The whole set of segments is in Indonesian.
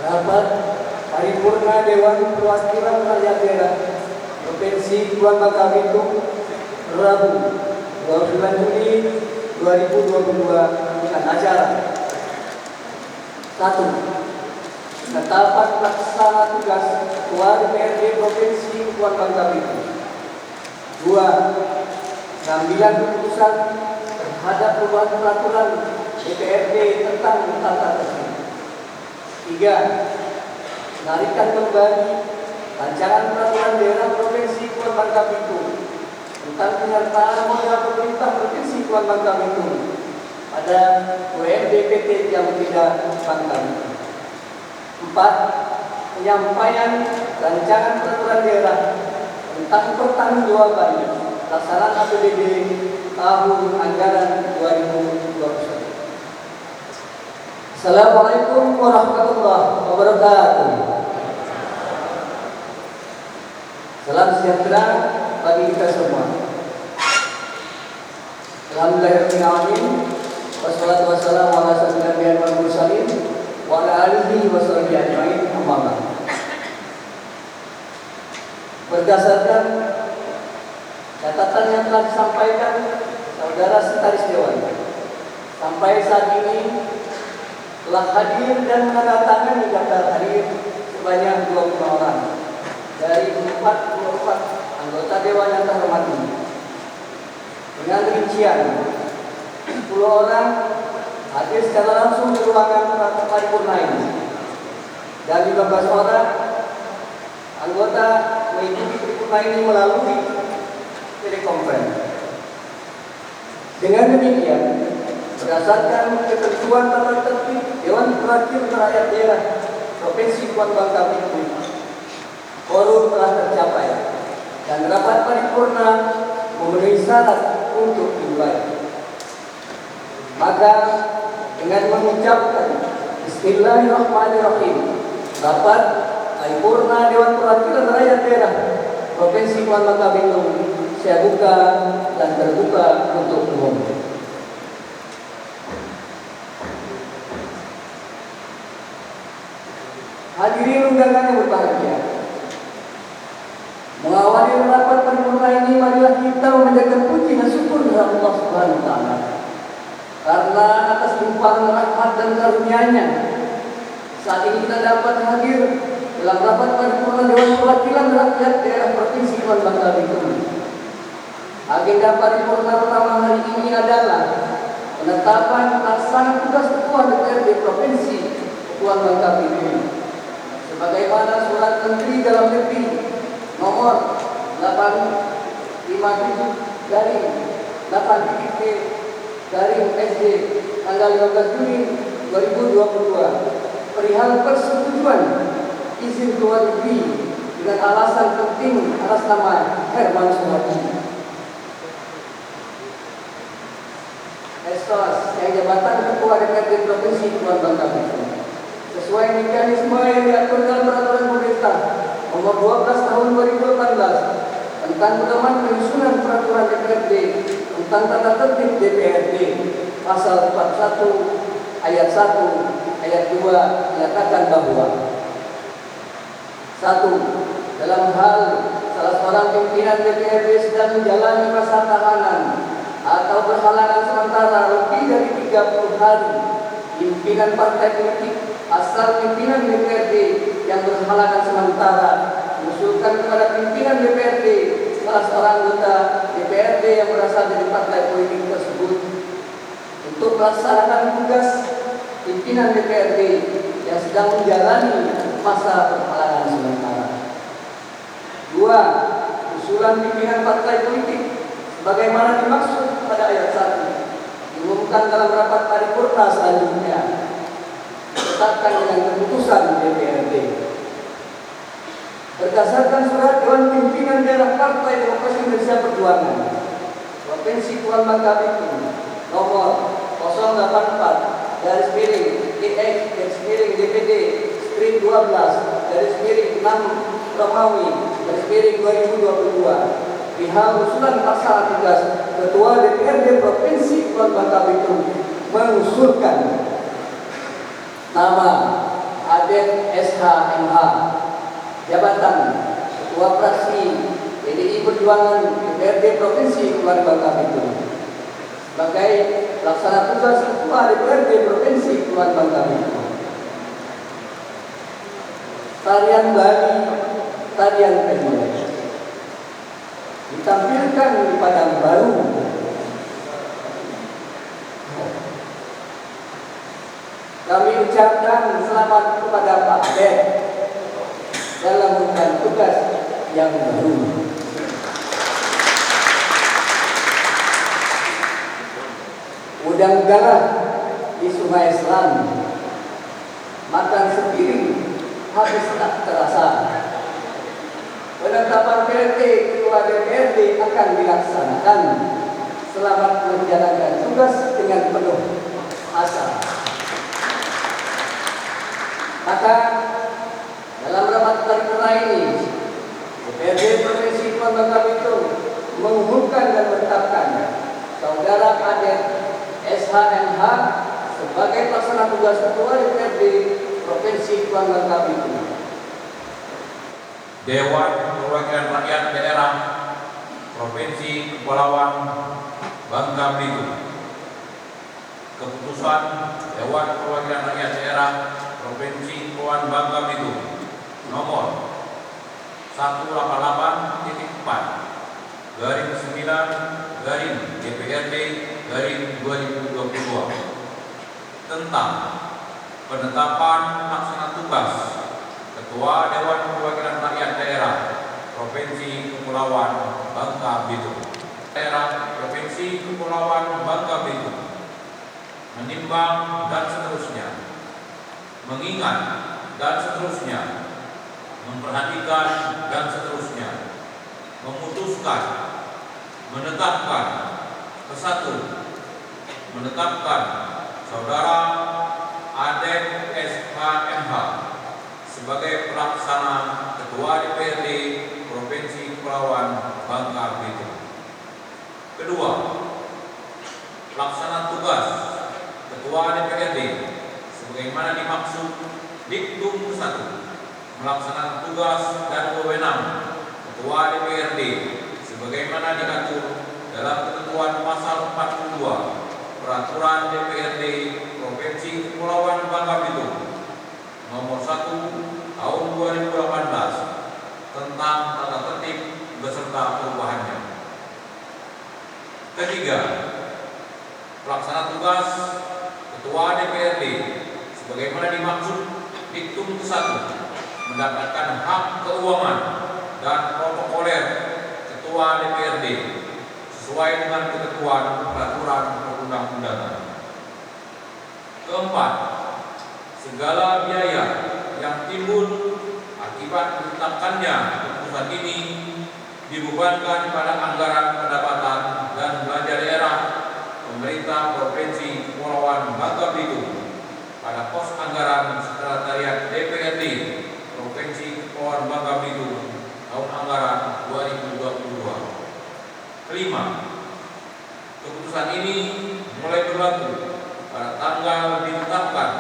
Rapat Paripurna Dewan Perwakilan Rakyat Daerah Provinsi Kepulauan Bangka Belitung Rabu 29 Juni 2022 dengan acara 1. Penetapan pelaksana tugas Ketua DPRD Provinsi Kepulauan Bangka Belitung. 2. Pengambilan keputusan terhadap perubahan peraturan DPRD tentang tata tertib. 3. Menarikan kembali rancangan peraturan daerah Provinsi Kepulauan Bangka Belitung tentang penyertaan modal pemerintah Provinsi Kepulauan Bangka Belitung pada UMDPT yang tidak Bangka Belitung. 4. Penyampaian rancangan peraturan daerah tentang pertanggungjawaban pelaksanaan APBD tahun anggaran 2021. Assalamualaikum warahmatullahi wabarakatuh. Salam sejahtera bagi kita semua. Alhamdulillahirrahmanirrahim. Wassalatu wassalamu ala sayyidina Nabi wal mursalin wa ala alihi wa sahbihi ajmain. Amma ba'd. Berdasarkan catatan yang telah disampaikan saudara sekretaris dewan, sampai saat ini telah hadir dan menandatangani daftar hadir sebanyak 20 orang dari 44 anggota dewan yang terhormati. Dengan rincian 10 orang hadir secara langsung di ruangan paripurna ini dan 15 orang anggota mengikuti paripurna ini melalui telekonferensi. Dengan demikian, berdasarkan ketentuan tata tertib Dewan Perwakilan Rakyat Daerah Provinsi Kepulauan Bangka Belitung, quorum telah tercapai dan rapat paripurna memenuhi syarat untuk dimulai. Maka dengan mengucapkan Bismillahirrahmanirrahim, rapat paripurna Dewan Perwakilan Rakyat Daerah Provinsi Kepulauan Bangka Belitung saya buka dan terbuka untuk umum. Hadirin undangan yang berbahagia, mengawali rapat paripurna ini, marilah kita memanjatkan puji dan syukur kepada Allah Subhanahu wa taala. Karena atas limpahan rahmat dan karunia-Nya, saat ini kita dapat hadir dalam rapat paripurna Dewan Perwakilan Rakyat Daerah Provinsi Kepulauan Bangka Belitung. Agenda paripurna pertama hari ini adalah penetapan pelaksana tugas Ketua DPRD Provinsi Kepulauan Bangka Belitung sebagaimana Surat Menteri Dalam Negeri nomor 857/8/SD tanggal 15 Juni 2022 perihal persetujuan izin keluar negeri dengan alasan penting atas nama Herman Suhardi Estos yang jabatan Ketua DPRD Provinsi Kepulauan Bangka Belitung sesuai mekanisme yang diatur dalam peraturan pemerintah nomor 12 tahun 2018 tentang pedoman penyusunan peraturan DPRD tentang tata tertib DPRD pasal 41 ayat 1 ayat 2 menyatakan bahwa 1. Dalam hal salah seorang pimpinan DPRD sedang menjalani masa tahanan atau berhalangan sementara lebih dari 30 hari, pimpinan partai politik asal pimpinan DPRD yang berhalangan sementara mengusulkan kepada pimpinan DPRD salah seorang anggota DPRD yang berasal dari partai politik tersebut untuk melaksanakan tugas pimpinan DPRD yang sedang menjalani masa berhalangan sementara. 2. Usulan pimpinan partai politik sebagaimana dimaksud pada ayat 1 diumumkan dalam rapat paripurna selanjutnya ditetapkan dengan keputusan DPRD. Berdasarkan surat Dewan Pimpinan Daerah Partai Demokrasi Indonesia Perjuangan Provinsi Kepulauan Bangka Belitung nomor 084/DPD/12/6 Romawi /2022 perihal usulan pelaksana tugas Ketua DPRD Provinsi Kepulauan Bangka Belitung mengusulkan nama Aden SHMH, jabatan Ketua Fraksi PDI Perjuangan DPRD Provinsi Kepulauan Bangka Belitung, sebagai pelaksana tugas Ketua DPRD Provinsi Kepulauan Bangka Belitung. Tarian Bali, tarian pendek, ditampilkan di Padang Baru. Kami ucapkan selamat kepada Pak Aden dalam mengemban tugas yang baru. Udang galah di Sungai Selang, makan sepiring habis tak terasa. Penetapan PLT Ketua DPRD akan dilaksanakan. Selamat menjalankan tugas dengan penuh asa. Maka dalam rapat paripurna ini, DPRD Provinsi Kepulauan Bangka Belitung mengumumkan dan menetapkan Saudara Aden SHMH sebagai pelaksana tugas Ketua DPRD Provinsi Kepulauan Bangka Belitung. Dewan Perwakilan Rakyat Daerah Provinsi Kepulauan Bangka Belitung. Keputusan Dewan Perwakilan Rakyat Daerah Provinsi Kepulauan Bangka Belitung nomor 188.4/9/DPRD/2022 tentang penetapan pelaksana tugas Ketua Dewan Perwakilan Rakyat Daerah Provinsi Kepulauan Bangka Belitung. Daerah Provinsi Kepulauan Bangka Belitung menimbang dan seterusnya, mengingat dan seterusnya, memperhatikan dan seterusnya, memutuskan, menetapkan, kesatu, menetapkan Saudara Aden SHMH sebagai pelaksana Ketua DPRD Provinsi Kepulauan Bangka Belitung. Kedua, pelaksana tugas Ketua DPRD sebagaimana dimaksud Diktum 1, melaksanakan tugas dan wewenang Ketua DPRD sebagaimana diatur dalam ketentuan pasal 42 Peraturan DPRD Provinsi Kepulauan Bangka Belitung nomor 1 tahun 2018 tentang tata tertib beserta perubahannya. Ketiga, pelaksana tugas Ketua DPRD sebagaimana dimaksud Diktum 1 mendapatkan hak keuangan dan protokoler Ketua DPRD sesuai dengan ketentuan peraturan perundang-undangan. Keempat, segala biaya yang timbul akibat ditetapkannya keputusan ini dibebankan pada anggaran pendapatan dan belanja daerah pemerintah Provinsi Kepulauan Bangka Belitung pada pos anggaran Sekretariat DPRD Provinsi Kepulauan Bangka Belitung tahun anggaran 2022. Kelima, keputusan ini mulai berlaku pada tanggal ditetapkan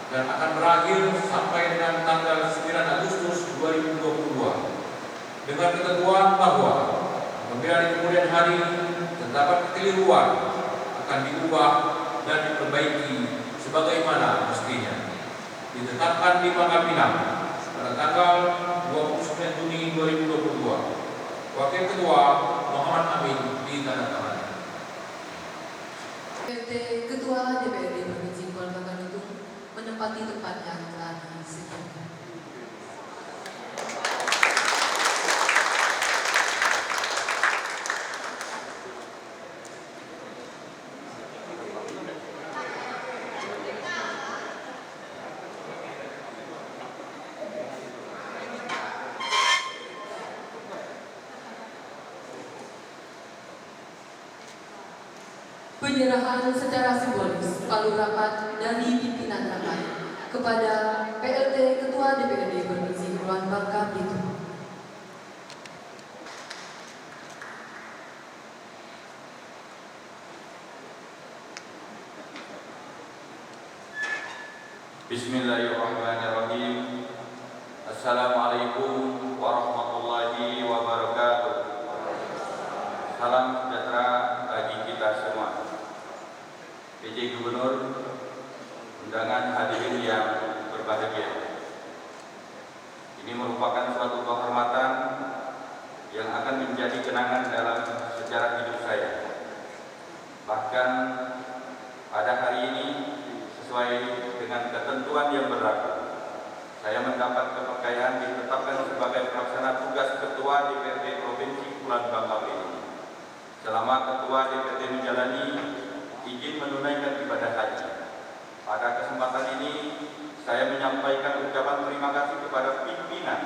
dan akan berakhir sampai dengan tanggal 9 Agustus 2022 dengan ketentuan bahwa apabila di kemudian hari terdapat kekeliruan akan diubah dan diperbaiki sebagaimana mestinya. Ditetapkan di Pangkal Pinang pada tanggal 29 Juni 2022. Wakil Ketua Muhammad Amin ditandatangani. PLT Ketua DPRD Provinsi Kepulauan Bangka Belitung menempati tempatnya telah disediakan. Penyerahan secara simbolis palu rapat dari pimpinan rapat kepada PLT Ketua DPRD Provinsi Kepulauan Bangka Belitung. Bismillahirrahmanirrahim. Assalamualaikum warahmatullahi wabarakatuh. Salam sejahtera bagi kita semua. PJ Gubernur, undangan hadirin yang berbahagia. Ini merupakan suatu kehormatan yang akan menjadi kenangan dalam sejarah hidup saya. Bahkan pada hari ini, sesuai dengan ketentuan yang berlaku, saya mendapat kepercayaan ditetapkan sebagai pelaksana tugas Ketua DPRD Provinsi Kepulauan Bangka Belitung. Selama Ketua DPRD menjalani izin menunaikan ibadah haji. Pada kesempatan ini, saya menyampaikan ucapan terima kasih kepada pimpinan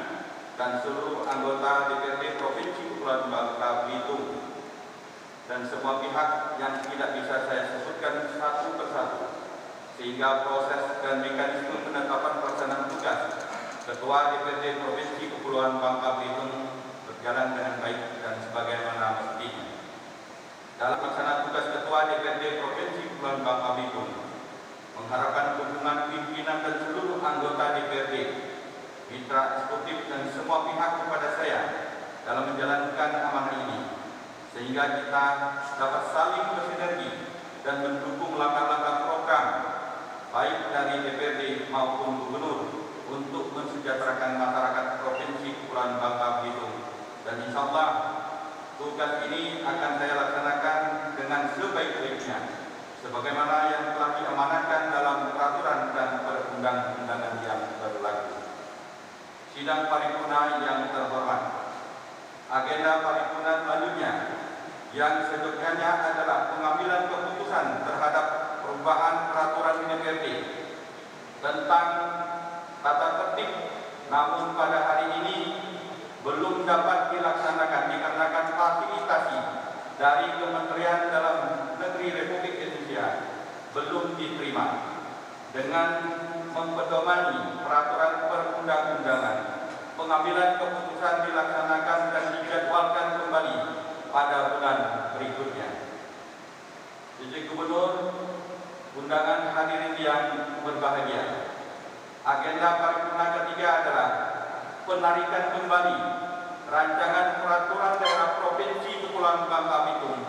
dan seluruh anggota DPRD Provinsi Kepulauan Bangka Belitung dan semua pihak yang tidak bisa saya sebutkan satu persatu, sehingga proses dan mekanisme penetapan pelaksanaan tugas Ketua DPRD Provinsi Kepulauan Bangka Belitung berjalan dengan baik dan sebagaimana mestinya. Dalam pelaksanaan tugas Ketua DPRD Provinsi Kepulauan Bangka Belitung, mengharapkan dukungan pimpinan dan seluruh anggota DPRD, mitra eksekutif dan semua pihak kepada saya dalam menjalankan amanah ini, sehingga kita dapat saling bersinergi dan mendukung langkah-langkah program baik dari DPRD maupun Gubernur untuk mensejahterakan masyarakat Provinsi Kepulauan Bangka Belitung. Dan insya Allah tugas ini akan saya laksanakan dengan sebaik-baiknya, sebagaimana yang telah diamanahkan dalam peraturan dan perundang-undangan yang berlaku. Sidang paripurna yang terhormat, agenda paripurna selanjutnya yang sederhananya adalah pengambilan keputusan terhadap perubahan peraturan DPRD tentang tata tertib, namun pada hari ini belum dapat dilaksanakan dikarenakan fasilitasi dari Kementerian Dalam Negeri Republik Indonesia belum diterima. Dengan mempedomani peraturan perundang-undangan, pengambilan keputusan dilaksanakan dan dijadwalkan kembali pada bulan berikutnya. Izin Gubernur, undangan hadirin yang berbahagia, agenda paripurna ketiga adalah penarikan kembali rancangan peraturan daerah Provinsi Kepulauan Bangka Belitung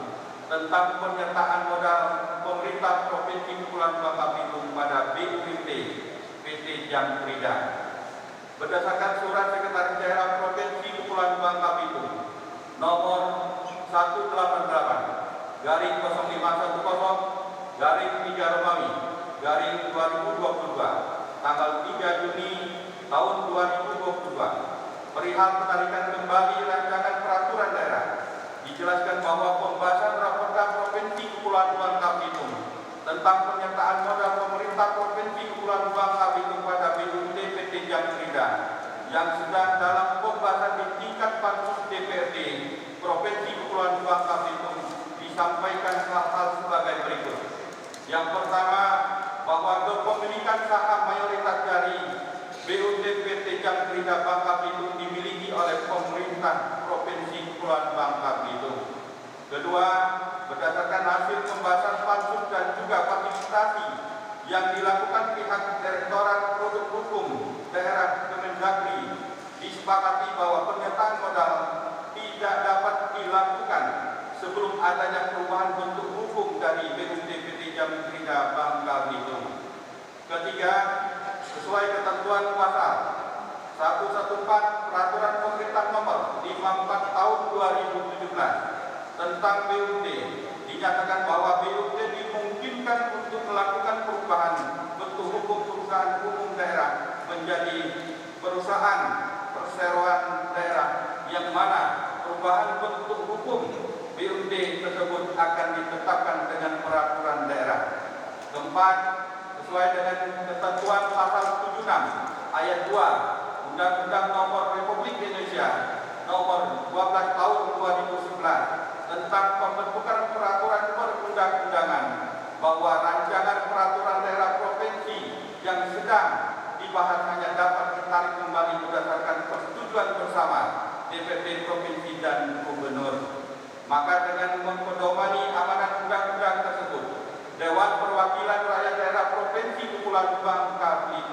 tentang penyertaan modal pemerintah Provinsi Kepulauan Bangka Belitung pada BUMD PT Jam Prida. Berdasarkan surat Sekretaris Daerah Provinsi Kepulauan Bangka Belitung nomor 188 garing 0510 garing 3 Romawi garing 2022 tanggal 3 Juni tahun 2022 perihal penarikan kembali rancangan peraturan daerah, dijelaskan bahwa pembahasan Raperda Provinsi Kepulauan Bangka Belitung tentang penyertaan modal pemerintah Provinsi Kepulauan Bangka Belitung pada BUMD PT Jam Prida yang sedang dalam pembahasan di tingkat pansus DPRD Provinsi Kepulauan Bangka Belitung disampaikan hal-hal sebagai berikut. Yang pertama, bahwa kepemilikan saham mayoritas dari BUMD PT Jam Prida Bangka Belitung dimiliki oleh pemerintah Provinsi Kepulauan Bangka Belitung. Kedua, berdasarkan hasil pembahasan pansus dan juga fasilitasi yang dilakukan pihak Direktorat Produk Hukum Daerah Kemendagri, disepakati bahwa penyertaan modal tidak dapat dilakukan sebelum adanya perubahan bentuk hukum dari BUMD PT Jam Prida Bangka Belitung. Ketiga, sesuai ketentuan pasal 114 Peraturan Pemerintah Nomor 54 Tahun 2017 tentang BUMD, dinyatakan bahwa BUMD dimungkinkan untuk melakukan perubahan bentuk hukum perusahaan umum daerah menjadi perusahaan perseroan daerah, yang mana perubahan bentuk hukum BUMD tersebut akan ditetapkan dengan peraturan daerah. Keempat, sesuai dengan ketentuan pasal 76 ayat 2 Undang-Undang Nomor Republik Indonesia Nomor 12 Tahun 2011 tentang pembentukan peraturan perundang-undangan, bahwa rancangan peraturan daerah provinsi yang sedang dibahas hanya dapat ditarik kembali berdasarkan persetujuan bersama DPRD Provinsi dan Gubernur. Maka dengan mempedomani amanat undang-undang tersebut, Dewan Perwakilan Rakyat Daerah Provinsi Kepulauan Bangka Belitung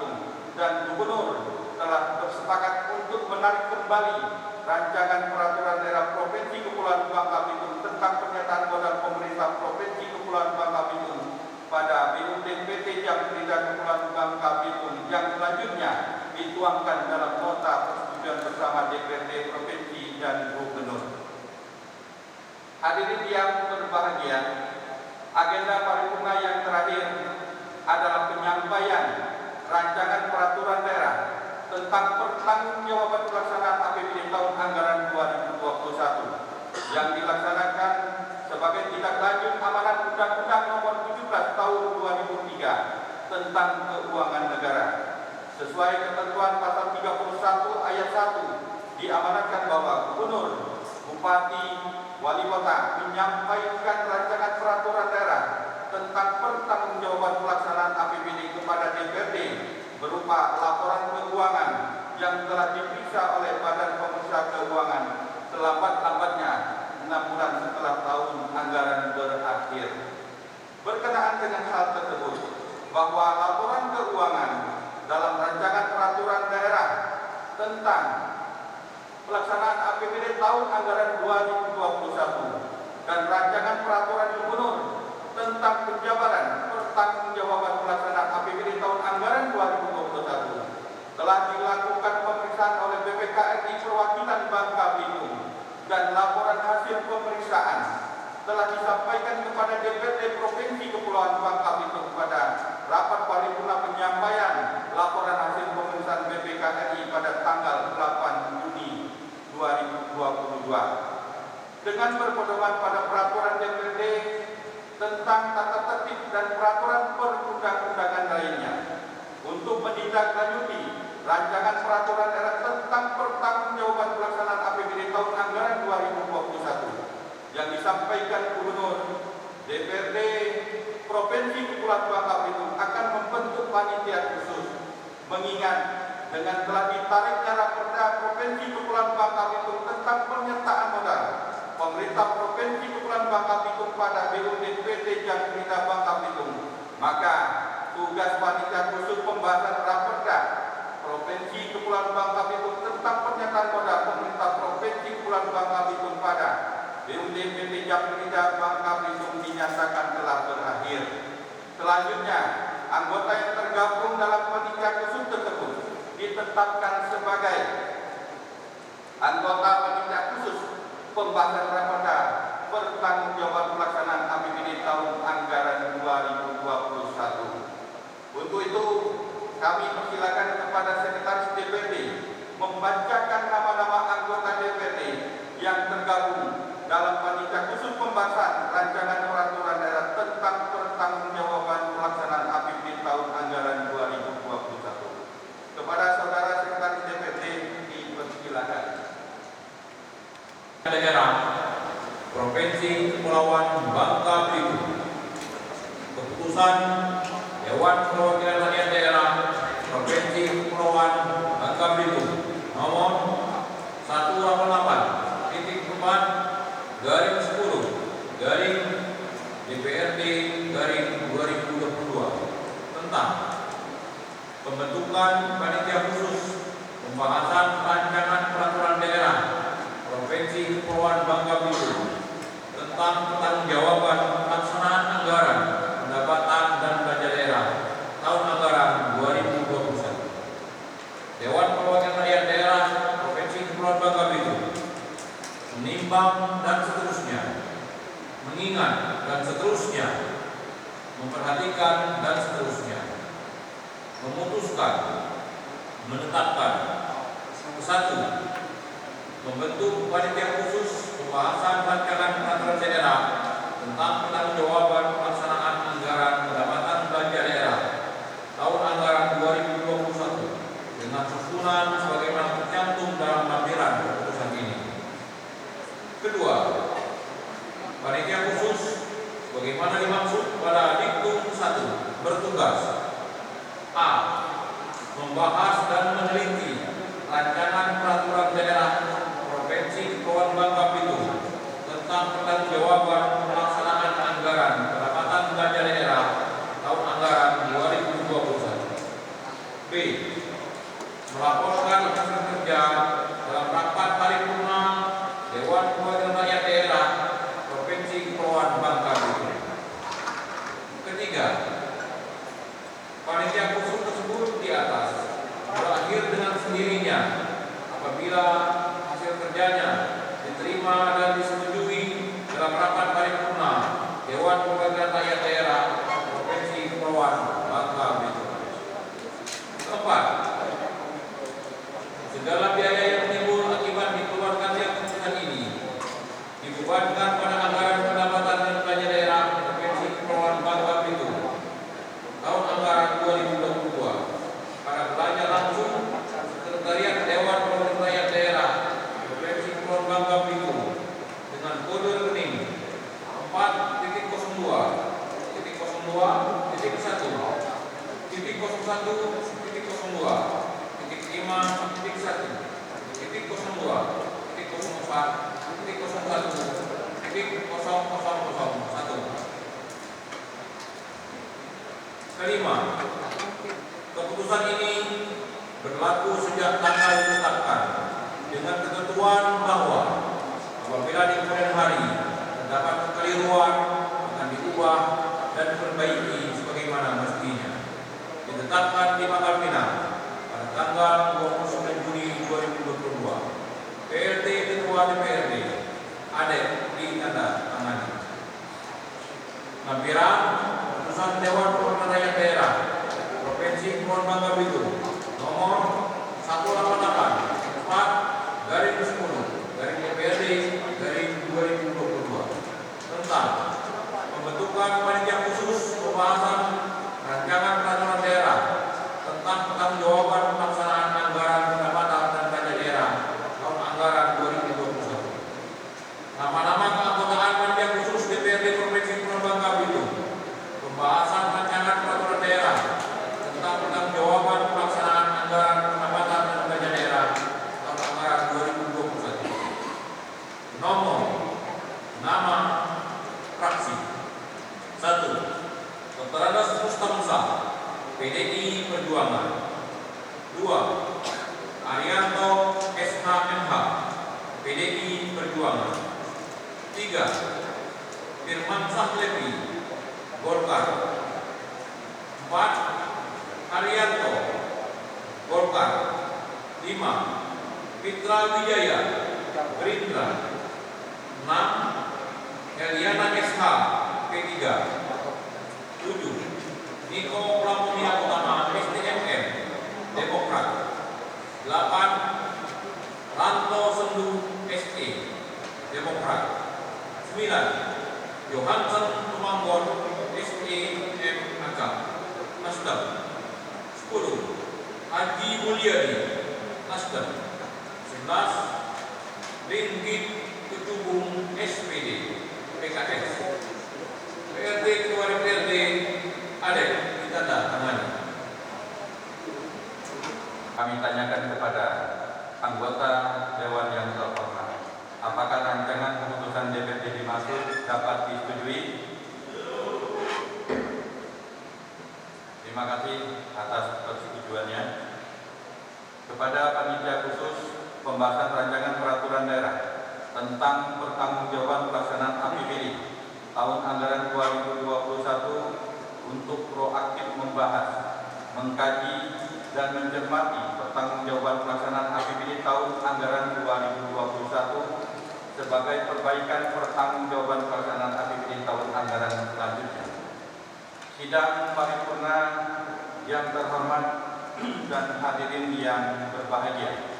jawaban pelaksanaan APBD tahun anggaran 2021 yang dilaksanakan sebagai tindak lanjut amanat Undang-Undang Nomor 17 Tahun 2003 tentang Keuangan Negara. Sesuai ketentuan pasal 31 ayat 1, diamanatkan bahwa Gubernur, Bupati, Wali Kota menyampaikan rancangan peraturan daerah tentang pertanggungjawaban pelaksanaan APBD kepada DPRD berupa laporan keuangan yang telah diperiksa oleh Badan Pemeriksa Keuangan selambat-lambatnya 6 bulan setelah tahun anggaran berakhir. Berkenaan dengan hal tersebut, bahwa laporan keuangan dalam rancangan peraturan daerah tentang pelaksanaan APBD tahun anggaran 2021 dan rancangan peraturan gubernur tentang penjabaran pertanggungjawaban pelaksanaan APBD tahun anggaran 2021 telah dilakukan pemeriksaan oleh BPKRI Perwakilan Bangka Belitung dan laporan hasil pemeriksaan telah disampaikan kepada DPRD Provinsi Kepulauan Bangka Belitung pada rapat paripurna penyampaian laporan hasil pemeriksaan BPKRI pada tanggal 8 Juni 2022 dengan berpedoman pada peraturan DPRD tentang tata tertib dan peraturan perundang-undangan lainnya untuk menindaklanjuti rancangan peraturan daerah tentang pertanggungjawaban pelaksanaan APBD tahun anggaran 2021 yang disampaikan Gubernur, DPRD Provinsi Kepulauan Bangka Belitung akan membentuk panitia khusus mengingat dengan telah ditariknya Raperda Provinsi Kepulauan Bangka Belitung tentang penyertaan modal pemerintah Provinsi Kepulauan Bangka Belitung pada BUMD PT Jakarta Bangka Belitung, maka tugas panitia khusus pembahasan Raperda Provinsi Kepulauan Bangka Belitung tentang penyertaan modal pemerintah Provinsi Kepulauan Bangka Belitung pada BUMD PT Jakarta Bangka Belitung dinyatakan telah berakhir. Selanjutnya, anggota yang tergabung dalam panitia khusus tersebut ditetapkan sebagai anggota panitia khusus pembahasan raperda pertanggungjawaban pelaksanaan APBD tahun anggaran 2021. Untuk itu, kami persilakan kepada Sekretaris DPRD membacakan nama-nama anggota DPRD yang tergabung dalam panitia khusus pembahasan rancangan peraturan daerah tentang pertanggungjawaban pelaksanaan APBD tahun anggaran 2021. Kepada Saudara Sekretaris DPRD dipersilakan. Daerah Provinsi Kepulauan Bangka Belitung. Keputusan Dewan Perwakilan Rakyat Daerah Provinsi Kepulauan Bangka Belitung nomor 188.10/DPRD/2022 tentang pembentukan panitia khusus pembahasan rancangan peraturan daerah Provinsi Kepulauan Bangka Belitung tentang pertanggungjawaban pelaksanaan anggaran pendapatan dan belanja daerah tahun anggaran 2021. Dewan Perwakilan Rakyat Daerah Provinsi Kepulauan Bangka Belitung menimbang dan seterusnya, mengingat dan seterusnya, memperhatikan dan seterusnya, memutuskan, menetapkan. 1. Membentuk panitia khusus pembahasan rancangan peraturan daerah tentang pertanggungjawaban pelaksanaan anggaran pendapatan belanja daerah tahun anggaran 2021 dengan susunan sebagaimana tercantum dalam lampiran keputusan ini. Kedua, panitia khusus sebagaimana dimaksud pada diktum 1 bertugas: A. Membahas dan meneliti rancangan peraturan daerah Provinsi Kepulauan Bangka Belitung tentang pertanggungjawaban pelaksanaan anggaran pendapatan belanja daerah tahun anggaran 2021. B. Melaporkan hasil kerja dalam rapat paripurna Dewan Perwakilan Rakyat Daerah Provinsi Kepulauan Bangka Belitung. Ketiga, panitia khusus tersebut di atas berakhir dengan sendirinya apabila hasil kerjanya diterima dan disetujui dalam rapat paripurna Dewan Perwakilan Rakyat Daerah Provinsi Kepulauan Bangka Belitung. Keempat, segala biaya yang Kelima, keputusan ini berlaku sejak tanggal ditetapkan dengan ketentuan bahwa apabila di kemudian hari terdapat kekeliruan akan diubah dan diperbaiki sebagaimana mestinya. Ditetapkan di Pangkal Pinang pada tanggal 29 Juni 2022. PLT Ketua DPRD Adek ditandatangani. Lampiran Keputusan Dewan Perwakilan Rakyat Daerah Provinsi Kepulauan Bangka Belitung nomor 188/10/DPRD/2022 tentang pembentukan panitia khusus pembahasan rancangan peraturan daerah tentang pertanggungjawaban pelaksanaan anggaran pendapatan dan belanja daerah tahun anggaran 2021. Nama-nama keanggotaan panitia khusus DPRD Provinsi Kepulauan Bangka Belitung. Pembahasan rancangan peraturan daerah tentang pertanggungjawaban pelaksanaan anggaran pendapatan dan belanja daerah tahun anggaran 2021. Nomor, nama, fraksi. 1. Dr. Andas Mustamsa, PDI Perjuangan. 2. Arianto SHMH, PDI Perjuangan. 3. Firman Sahlevi, Golkar. 4. Arianto, Golkar. 5. Fitra Wijaya, Gerindra. 6. Eliana SH, P3. 7. Niko Pramudia Utama, STMM, Demokrat. 8. Ranto Sendu, SE, Demokrat. 9. Johansson Tumanggon, SEMAK, Nasdem. 10. Haji Mulyadi, Nasdem. 11. Ringgit Kutubung, SPD, PKS. PRD Ketua DPRD Adek ditandatangani. Kami tanyakan kepada anggota Dewan yang terhormat, apakah rancangan keputusan DPRD dimaksud dapat disetujui? Terima kasih atas persetujuannya. Kepada panitia khusus pembahasan rancangan peraturan daerah tentang pertanggungjawaban pelaksanaan APBD tahun anggaran 2021 untuk proaktif membahas, mengkaji, dan mencermati pertanggungjawaban pelaksanaan APBD tahun anggaran 2021 sebagai perbaikan pertanggungjawaban pelaksanaan APBD tahun anggaran selanjutnya. Sidang paripurna yang terhormat dan hadirin yang berbahagia,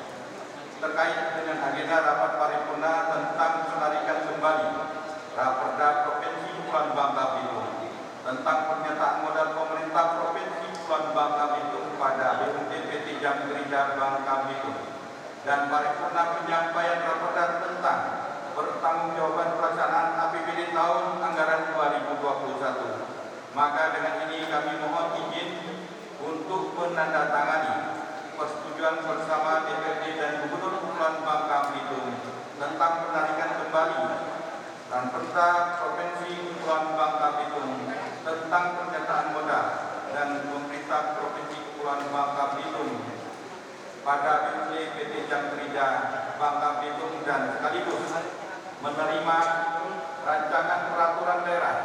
terkait dengan agenda rapat paripurna tentang penarikan kembali Raperda Provinsi Kepulauan Bangka Belitung tentang pernyataan modal pemerintah Provinsi Kepulauan Bangka Belitung pada BUMD PT Jam Gerindra Bangka Belitung dan paripurna penyampaian raperda tentang pertanggungjawaban pelaksanaan APBD tahun anggaran 2021. Maka dengan ini kami mohon izin untuk menandatangani persetujuan bersama DPRD dan Gubernur Kepulauan Bangka Belitung tentang penarikan kembali Raperda Provinsi Kepulauan Bangka Belitung tentang pernyataan modal dan pemerintah Provinsi Kepulauan Bangka Belitung pada BUMD PT Jam Gerindra Bangka Belitung dan sekaligus menerima rancangan peraturan daerah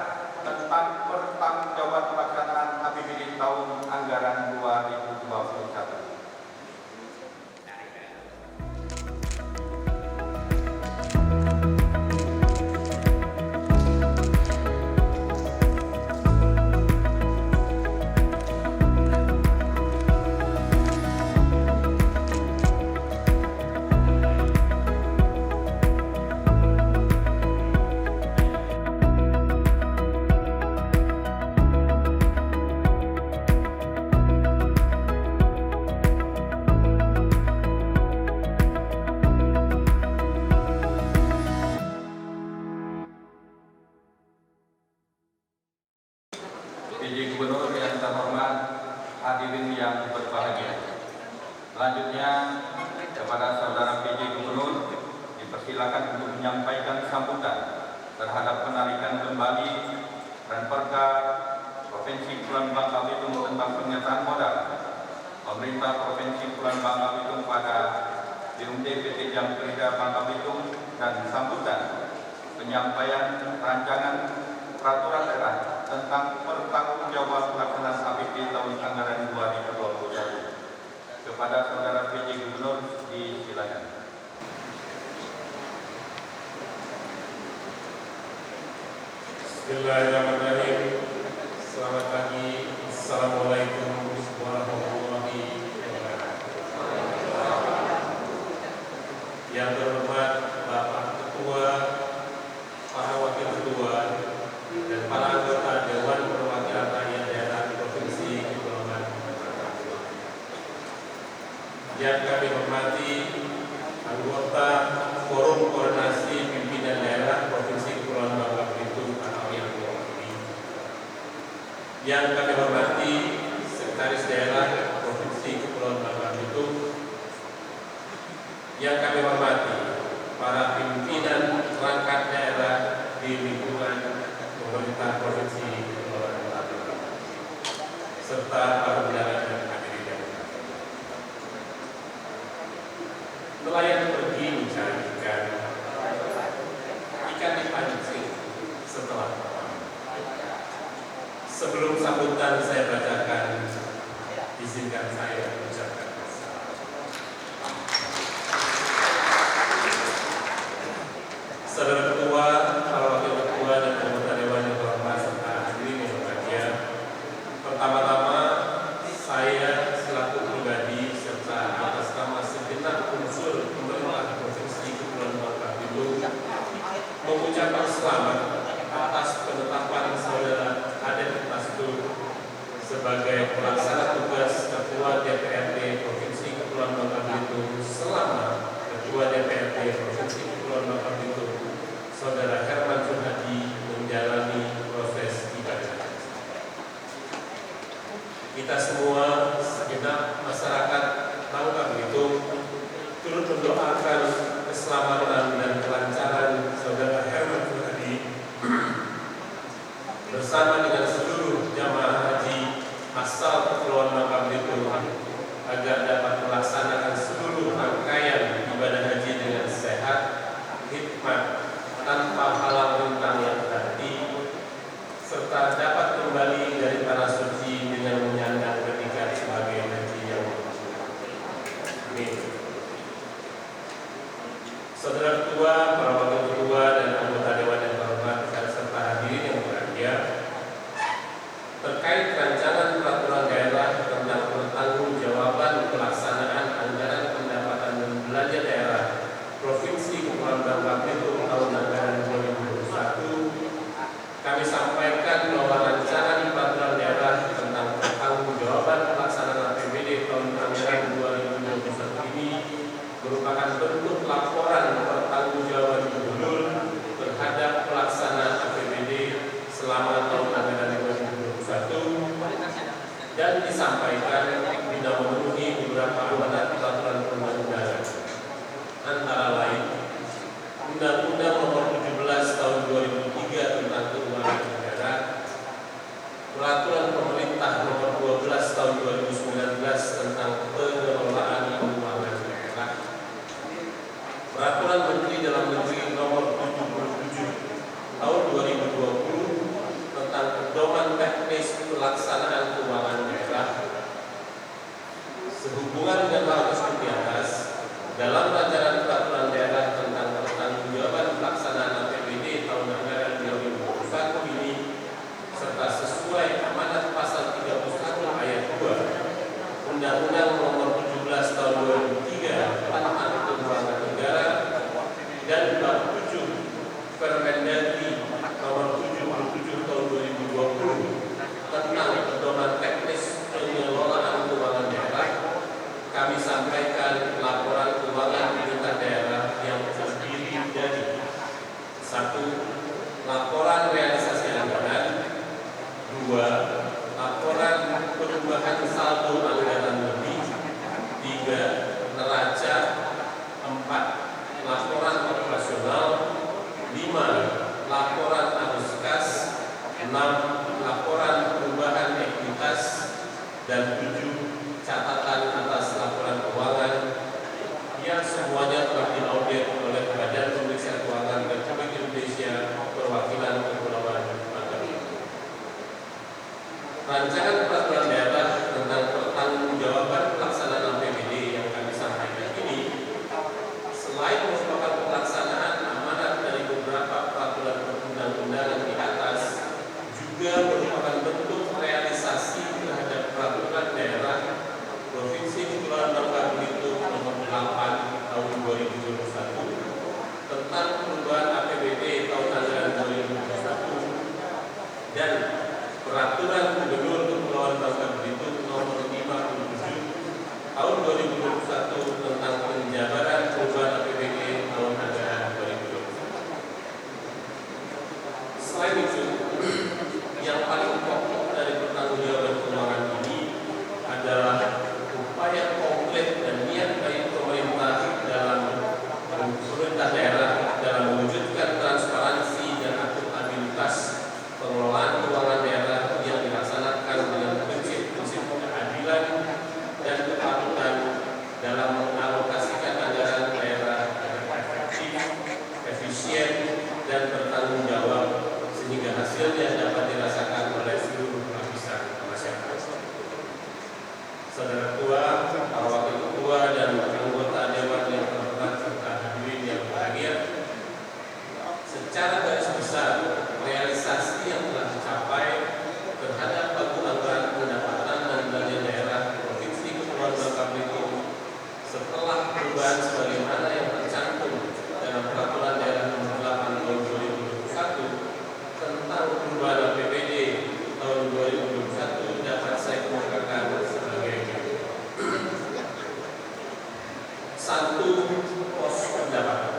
tentang pertanggungjawaban pelaksanaan APBD tahun anggaran 2021. PJ Gubernur yang terhormat, hadirin yang berbahagia. Selanjutnya kepada Saudara PJ Gubernur dipersilakan untuk menyampaikan sambutan terhadap penarikan kembali Ranperda Provinsi Kepulauan Bangka Belitung tentang pernyataan modal pemerintah Provinsi Kepulauan Bangka Belitung pada BUMD PT Jam Kerja Bangka Belitung dan sambutan penyampaian rancangan peraturan daerah tentang pertanggungjawaban pelaksanaan APBD tahun anggaran 2021. Kepada Saudara PJ Gubernur disilakan. Bismillahirrahmanirrahim. Selamat pagi. Assalamualaikum warahmatullahi wabarakatuh. Yang terhormat Bapak Ketua, para Wakil Ketua, dan para anggota Dewan Perwakilan Rakyat Daerah Provinsi Kepulauan Bangka. Yang kami hormati anggota Forum Koordinasi Pimpinan Daerah Provinsi Kepulauan Bangka Belitung atau yang diwakili. Yang kami hormati Sekretaris Daerah Provinsi Kepulauan Bangka Belitung. Yang kami hormati para pimpinan perangkat daerah di lingkungan pemerintah Provinsi Kepulauan Bangka Belitung, serta para undangan dan hadirin. Nelayan pergi mencari ikan dipancing setelah malam. Sebelum sambutan saya bacakan, izinkan saya mengucapkan salam. Saudara Ketua, para Wakil Ketua dan anggota Dewan yang terhormat serta hadirin yang berbahagia, pertama-tama saya selaku pribadi serta atas nama segenap unsur pemerintah Provinsi Kepulauan Bangka Belitung mengucapkan selamat atas penetapan Saudara Aden Mastur sebagai pelaksana tugas Ketua DPRD Provinsi Kepulauan Bangka Belitung selama Ketua DPRD Provinsi Kepulauan Bangka Belitung Saudara Herman Suhadi menjalani proses ibadah. Kita semua segenap masyarakat Bangka Belitung turut mendoakan keselamatan dan kelancaran Saudara Herman Suhadi bersama dengan seluruh jamaah haji asal Kepulauan Bangka Belitung agar dapat melaksanakan seluruh rangkaian ibadah haji dengan sehat, hikmat, tanpa halang rintang yang berarti, serta dapat kembali dari tanah suci dengan menyandang predikat sebagai haji yang mabrur. Amin. Saudara Ketua, para Wakil Ketua dan anggota Dewan yang terhormat serta hadirin yang berbahagia, terkait rancangan peraturan daerah tentang pertanggungjawaban pelaksanaan anggaran pendapatan dan belanja daerah Provinsi Kepulauan Bangka Belitung tahun anggaran 2021, kami sampaikan bahwa rancangan peraturan daerah tentang pertanggungjawaban pelaksanaan APBD tahun anggaran 2021 ini merupakan bentuk laporan pertanggungjawaban gubernur terhadap pelaksanaan APBD selama tahun anggaran 2021 dan disampaikan guna memenuhi beberapa amanat peraturan perundang-undangan, antara lain Undang-Undang Nomor 17 Tahun 2003 tentang Keuangan Negara, Peraturan Pemerintah Nomor 12 Tahun 2019 tentang Pengelolaan Keuangan Daerah, Peraturan Menteri Dalam Negeri Nomor 77 Tahun 2020 tentang Pedoman Teknis Pelaksanaan Keuangan Daerah. Sehubungan dengan hal tersebut di atas, dalam rancangan peraturan daerah tentang pertanggungjawaban pelaksanaan APBD tahun anggaran 2021 ini, serta sesuai amanat pasal 31 perubahan saldo anggaran lebih, 3. neraca, 4. laporan operasional, 5. laporan arus kas, 6. laporan perubahan ekuitas, dan 7. catatan atas laporan keuangan yang semuanya telah diaudit oleh Badan Pemeriksa Keuangan Republik Indonesia Perwakilan Kepulauan Bangka. Rancangan peraturan daerah tentang pertanggungjawaban pelaksanaan APBD yang kami sampaikan ini, selain merupakan pelaksanaan amanat dari beberapa peraturan perundang-undangan di atas, juga merupakan bentuk realisasi terhadap peraturan daerah Provinsi Kepulauan Bangka Belitung nomor 8 tahun 2021 tentang perubahan APBD tahun anggaran 2021 dan peraturan Gubernur Kepulauan Bangka Belitung nomor 57 tahun 2021 tentang penjabaran perubahan APBD tahun anggaran 2021. Selain itu, yang paling pokok dari pertanggungjawaban keuangan ini adalah upaya konkret dan niat dari pemerintah daerah dalam mewujudkan transparansi dan akuntabilitas pengelolaan keuangan daerah yang dilaksanakan dengan prinsip-prinsip keadilan dan kepatutan dalam mengalokasikan anggaran daerah agar efektif, efisien, dan bertanggung jawab sehingga hasilnya dapat dirasakan oleh seluruh lapisan masyarakat. Saudara Ketua, para Wakil Ketua, dan anggota Dewan yang terhormat serta hadirin yang berbahagia, secara garis besar realisasi yang telah dicapai terhadap pagu anggaran pendapatan dan belanja daerah Provinsi Kepulauan Bangka Belitung setelah perubahan sebagaimana yang tercantum dalam Peraturan Daerah Nomor 8 Tahun 2021 tentang perubahan APBD tahun 2021 dapat saya kemukakan sebagai berikut. 1. Pos pendapatan.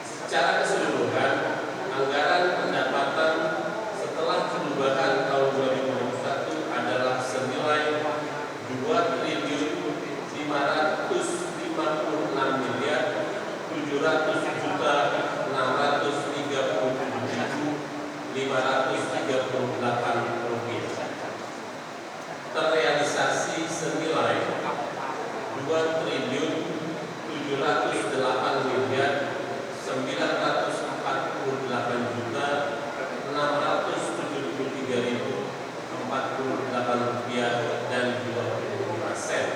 Secara keseluruhan, anggaran pendapatan setelah perubahan tahun 2021 adalah senilai 2.537.637.538 rupiah. Terrealisasi senilai 2.348.673.048 rupiah dan 25 sen,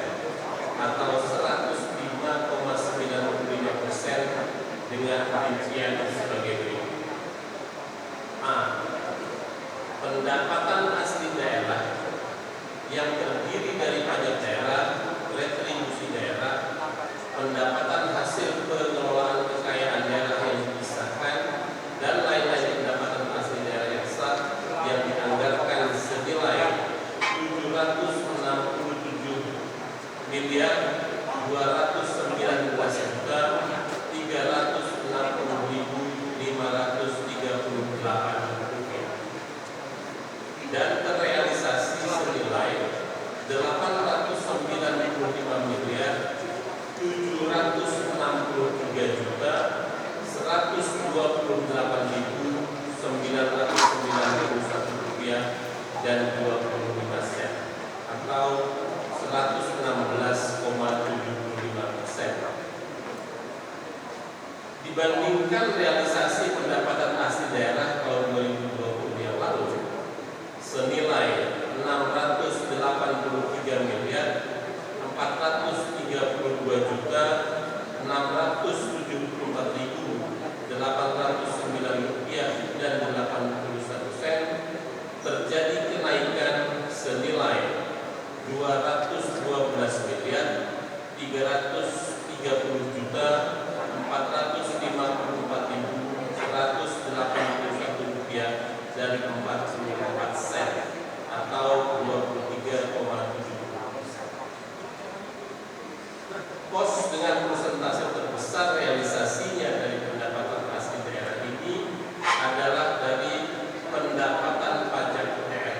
atau 105,95% dengan rincian sebagai berikut. A. Pendapatan asli daerah yang terdiri dari pajak daerah, retribusi daerah, pendapatan hasil pengelolaan kekayaan daerah yang dipisahkan, dan lain-lain pendapatan asli daerah yang sah yang dianggarkan senilai 719.260.360.538 rupiah dan terrealisasi senilai 889.128.991 rupiah dan 25 sen, atau 116,75%. Dibandingkan realisasi pendapatan asli daerah tahun 2020 yang lalu senilai 683.434.809 rupiah dan 81 sen, terjadi kenaikan senilai 212.354.181 rupiah dan 44 sen, atau 23,7%. Pos dengan persentase terbesar realisasinya dari pendapatan asli daerah ini adalah dari pendapatan pajak daerah,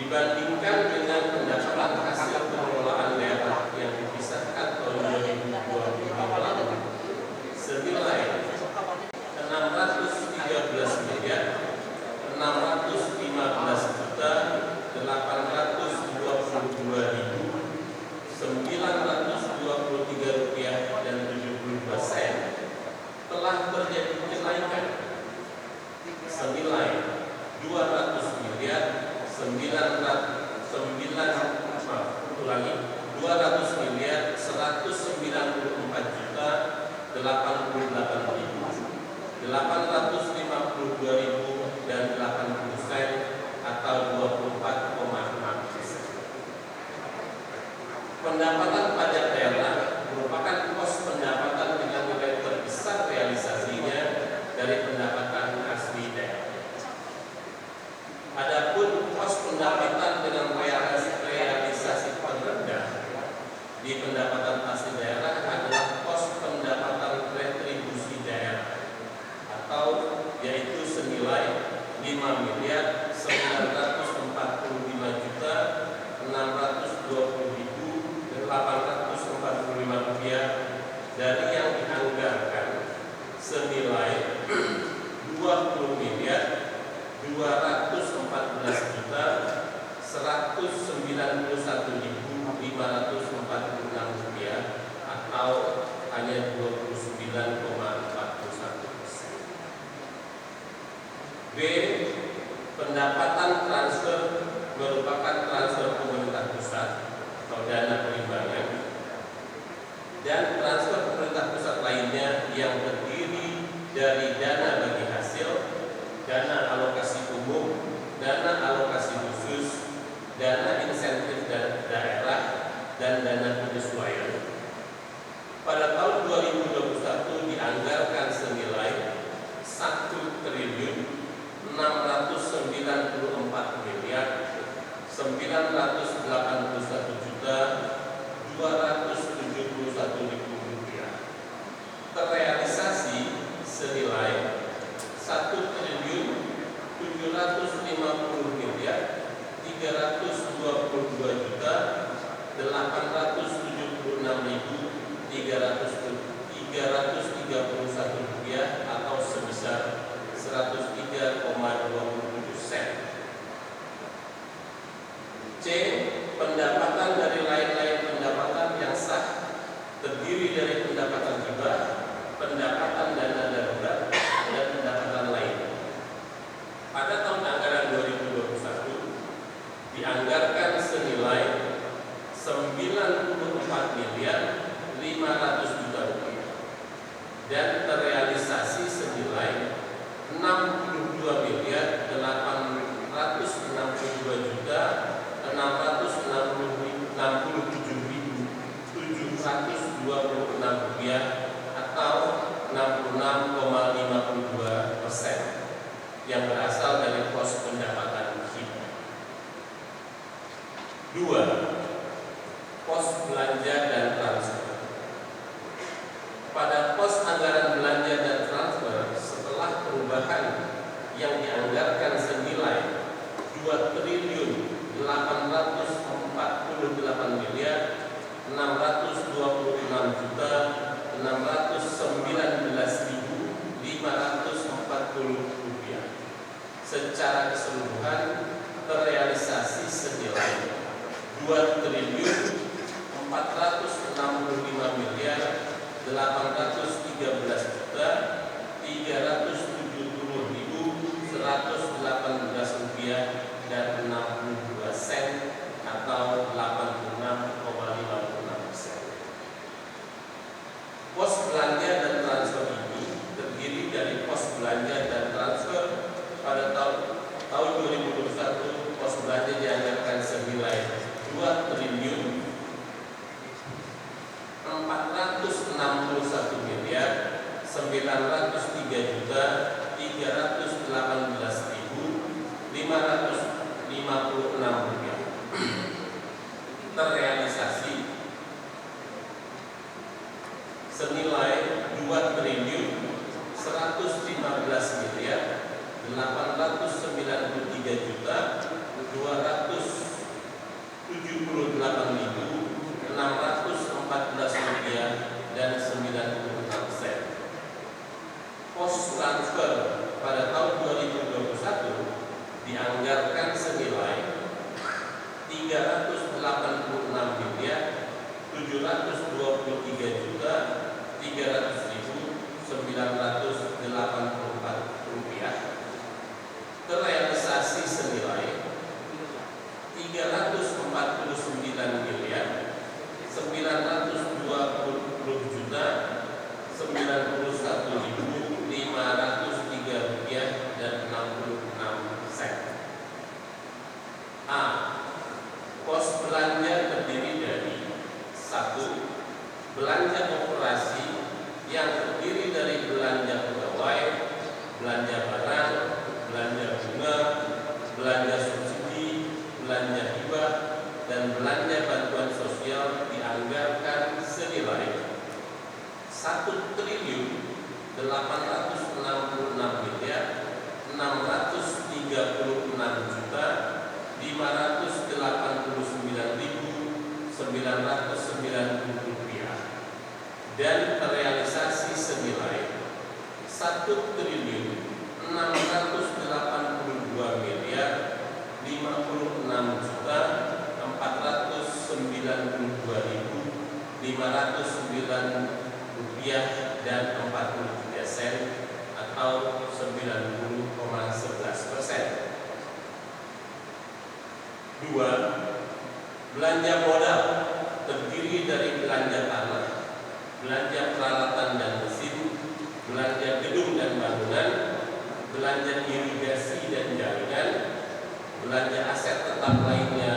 Dibandingkan dengan pendapatan hasil pengelolaan daerah yang dipisahkan tahun 2022 lalu senilai 613 miliar 615 juta 822.923 rupiah dan 72 sen telah terjadi kenaikan senilai 200 miliar 200 miliar 194 juta 88.852.000 dan 80 sen atau 24,6%. Pendapatan pajak daerah merupakan pos pendapatan dengan nilai terbesar realisasinya dari pendapatan asli daerah. Adapun pos pendapatan dengan realisasi terendah di pendapatan asli daerah adalah pos pendapatan retribusi daerah atau yaitu senilai 5 miliar 945 juta 620.845 rupiah dari yang dianggarkan senilai 20 miliar 214 juta 191.546 rupiah atau hanya 29,41%. B. Pendapatan transfer merupakan transfer pemerintah pusat atau dana perimbangan dan transfer pemerintah pusat lainnya yang terdiri dari dana bagi hasil, dana alokasi umum, dana alokasi khusus, dana insentif daerah, dan dana penyesuaian. Pada tahun 2021 dianggarkan senilai 1.694 miliar 981 juta 271.000 rupiah. Terrealisasi senilai 1.750 miliar 322 juta 876.331 rupiah atau sebesar 103,27 sen. C. Pendapatan dari lain-lain pendapatan yang sah terdiri dari pendapatan hibah, pendapatan dana darurat, dan pendapatan lain. Pada tahun anggaran 2021 dianggarkan senilai 94 miliar 500 juta rupiah dan terrealisasi senilai 62 miliar 862 juta 667.726 rupiah atau 66,52% yang berasal dari pos pendapatan hibah. 2. Pos belanja dan transfer. Pada pos anggaran belanja dan transfer setelah perubahan yang dianggarkan senilai 2.848 miliar 626 juta 619.540 rupiah. Secara keseluruhan terrealisasi senilai 2.465 miliar 813 juta 370.118 rupiah dan 62 sen atau 86,56%. Pos belanja dan transfer ini terdiri dari pos belanja dan transfer. Pada tahun 2021 pos belanja dianggarkan senilai 2.461 miliar 903 juta 318.556 rupiah. Terrealisasi senilai 2 triliun 115 miliar 893 juta 278.614 rupiah dan 96 sen. Pos transfer pada tahun 2021 dianggarkan senilai 386 miliar 723 juta 300.984 rupiah, terrealisasi senilai 349 miliar 920 juta 91.503 rupiah dan 66 sen. A. Pos belanja terdiri dari 1. Belanja operasi yang terdiri dari belanja pegawai, belanja barang, belanja bunga, belanja subsidi, belanja hibah, dan belanja bantuan sosial dianggarkan senilai 1 triliun 866 miliar 636 juta 589.990 rupiah dan terrealisasi senilai 1 triliun 682 miliar 56 juta 492.509 rupiah dan 43 sen atau 90,11%. 2. Belanja modal terdiri dari belanja tanah, belanja peralatan dan mesin, belanja gedung dan bangunan, belanja irigasi dan jaringan, belanja aset tetap lainnya,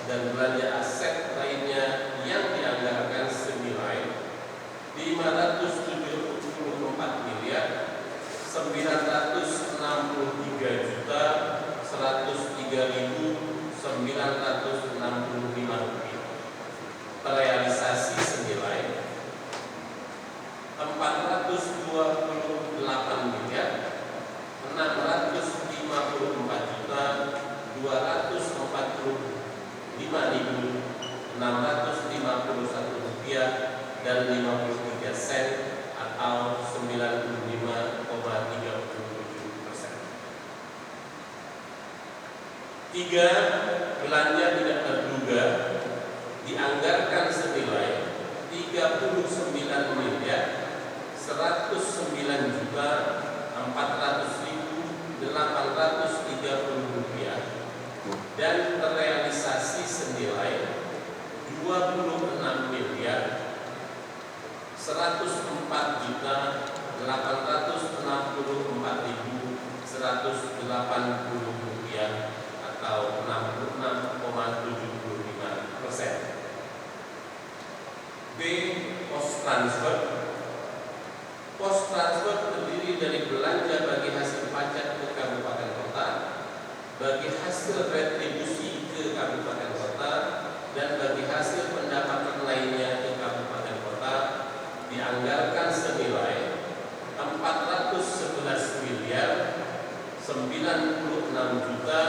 dan belanja aset lainnya yang dianggarkan senilai 574 miliar 963 juta 103.965 rupiah, terrealisasi senilai 428 miliar 654 juta 245.651 rupiah dan 53 sen atau 95,37%. 3. Belanja tidak terduga dianggarkan senilai 39 miliar 109 juta 400.830 rupiah dan terrealisasi senilai 26 miliar 104 juta 864.180 rupiah atau 66,75%. B. Pos transfer. Pos transfer terdiri dari belanja bagi hasil pajak ke kabupaten kota, bagi hasil retribusi ke kabupaten kota, dan bagi hasil pendapatan lainnya ke kabupaten kota dianggarkan senilai 411 miliar 96 juta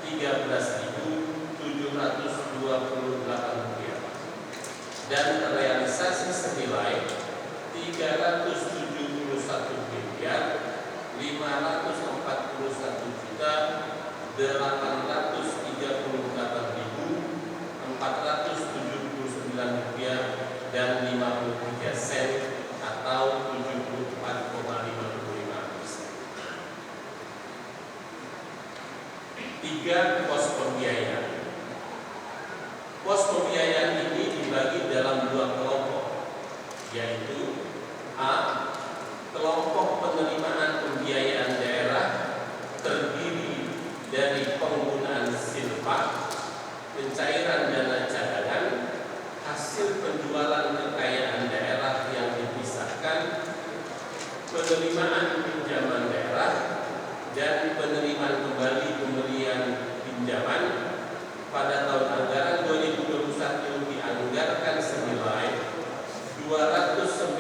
13.728 rupiah dan terrealisasi senilai 371 miliar 541 juta 838.479 rupiah dan 53 sen atau 74,55%. 3. Pos pembiayaan. Pos pembiayaan ini dibagi dalam 2 kelompok, yaitu A. Kelompok penerimaan pembiayaan daerah terdiri dari penggunaan silpa, pencairan dana cadangan, hasil penjualan kekayaan daerah yang dipisahkan, penerimaan pinjaman daerah, dan penerimaan kembali pemberian pinjaman. Pada tahun anggaran 2021 dianggarkan senilai 209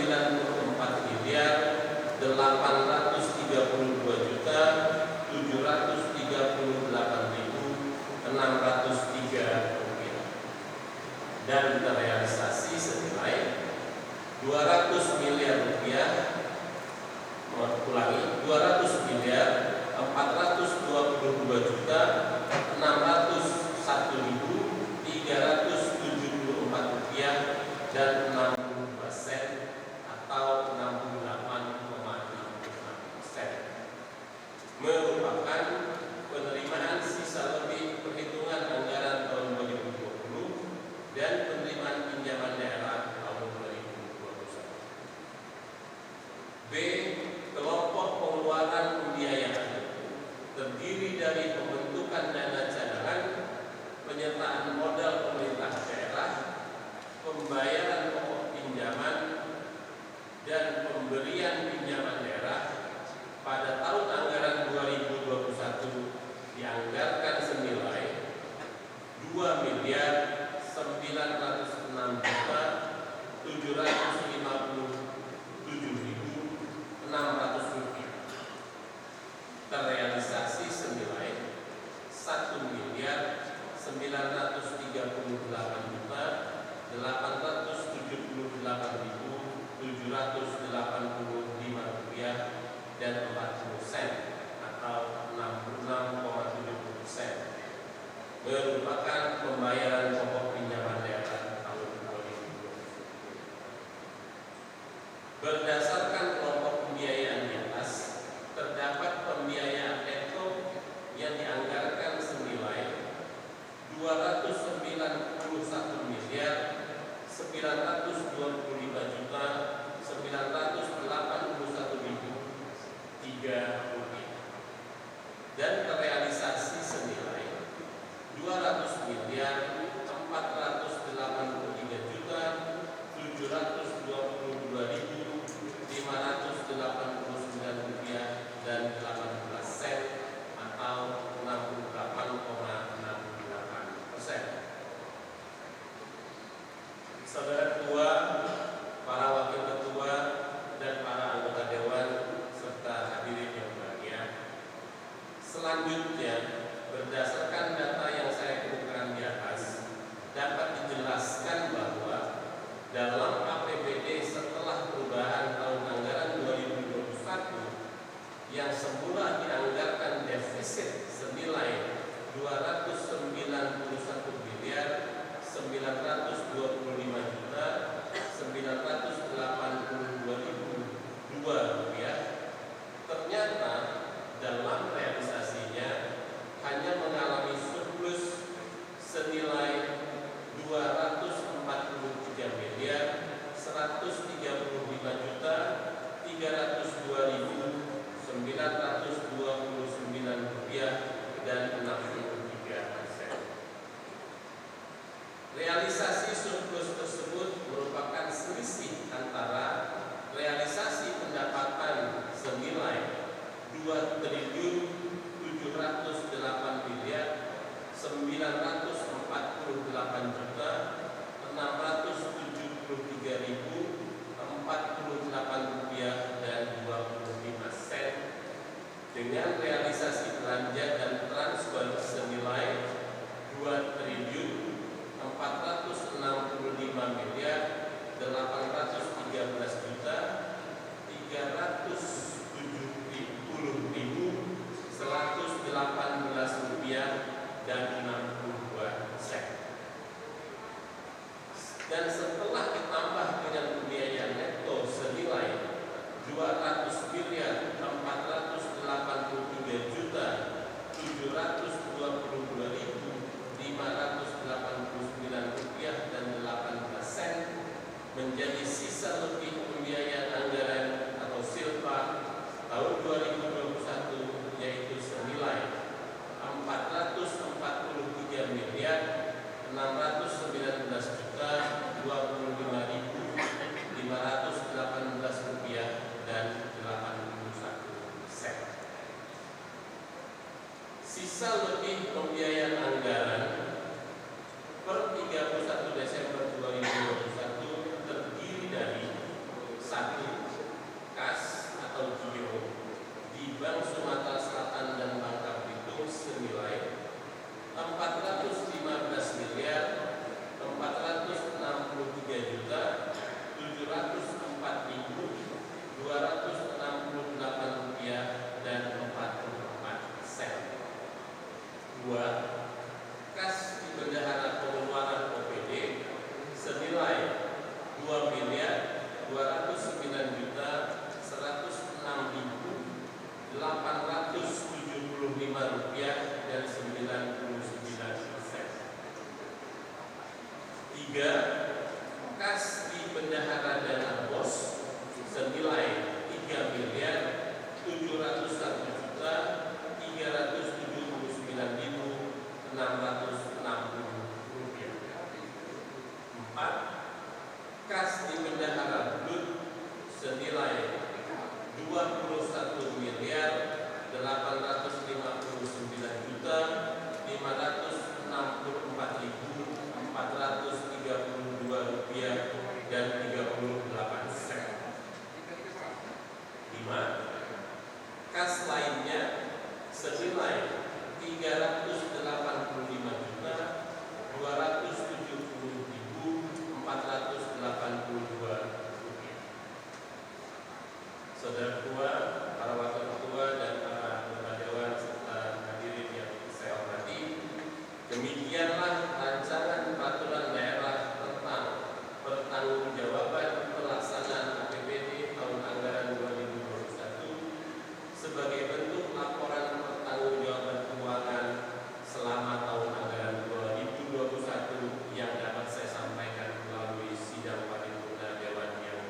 rupiah dan terrealisasi senilai 200 miliar rupiah. Ulangi, 200 miliar 422 juta 601.374 rupiah dan 62 sen atau 68,66%, merupakan penerimaan sisa lebih perhitungan anggaran tahun 2020 dan penerimaan pinjaman daerah tahun 2021. B. Kelompok pengeluaran pembiayaan terdiri dari pembentukan dana cadangan, penyertaan modal pemerintah daerah, pembayaran pokok pinjaman, dan pemberian pinjaman daerah pada tahun anggaran 2021 dianggarkan senilai 2.959.757.600 rupiah, terrealisasi senilai 1.938.878.785 rupiah dan 40 sen atau 66,70%, merupakan pembayaran pokok pinjaman daerah tahun 2020. Berdasarkan kelompok pembiayaan di atas, terdapat pembiayaan neto yang dianggarkan senilai 291 miliar 925.981.003 rupiah dan terrealisasi senilai 200 miliar 483.722.589 rupiah dan 18 sen atau 68,68%. Saudara Ketua, para Wakil Ketua, dan para anggota Dewan serta hadirin yang berbahagia, selanjutnya berdasarkan data yang saya kemukakan di atas, dapat dijelaskan bahwa dalam APBD setelah perubahan tahun anggaran 2021 yang semula dianggarkan defisit senilai 291 miliar 925.982.002 rupiah, ternyata dalam realisasinya hanya mengalami surplus senilai 243 miliar 133.302.929 rupiah dan 63%. Realisasi surplus tersebut merupakan selisih antara realisasi pendapatan senilai 2.748.673.048 rupiah dan 25 sen dengan realisasi belanja dan transfer senilai 2.460.000.370.318 rupiah dan 62 sen. Dan setelah ditambah dengan pembiayaan neto senilai 200.423.722.589 rupiah dan 18 sen, menjadi sisa lebih pembiayaan anggaran atau silpa tahun 2021 yaitu senilai 443 miliar 619.025.518 rupiah dan 81 sen. Sisa lebih pembiayaan anggaran per 31 Desember 2021 terdiri dari 1. Kas atau GIO Bank Sumatera Selatan dan Bangka Belitung senilai 415 miliar 463 juta 704.268 rupiah dan 44 sen. 2. Kas di bendahara pengeluaran OPD senilai 2 miliar 209 juta 106.875 rupiah dan 99 sen. 3. Kas di bendahara dana BOS senilai 3 miliar 701 juta 379.660 rupiah. 4. Kas di bendahara BLUT senilai 21 miliar 859 juta 564.432 rupiah dan 38 sen. 5. Kas lainnya senilai 385 juta 270.482 rupiah. Saudara ketua, para wakil ketua dan para anggota dewan serta hadirin yang saya hormati, demikianlah rancangan peraturan daerah tentang pertanggungjawaban pelaksanaan APBD tahun anggaran 2021 sebagai bentuk laporan pertanggungjawaban keuangan selama tahun anggaran 2021 yang dapat saya sampaikan melalui sidang paripurna dewan yang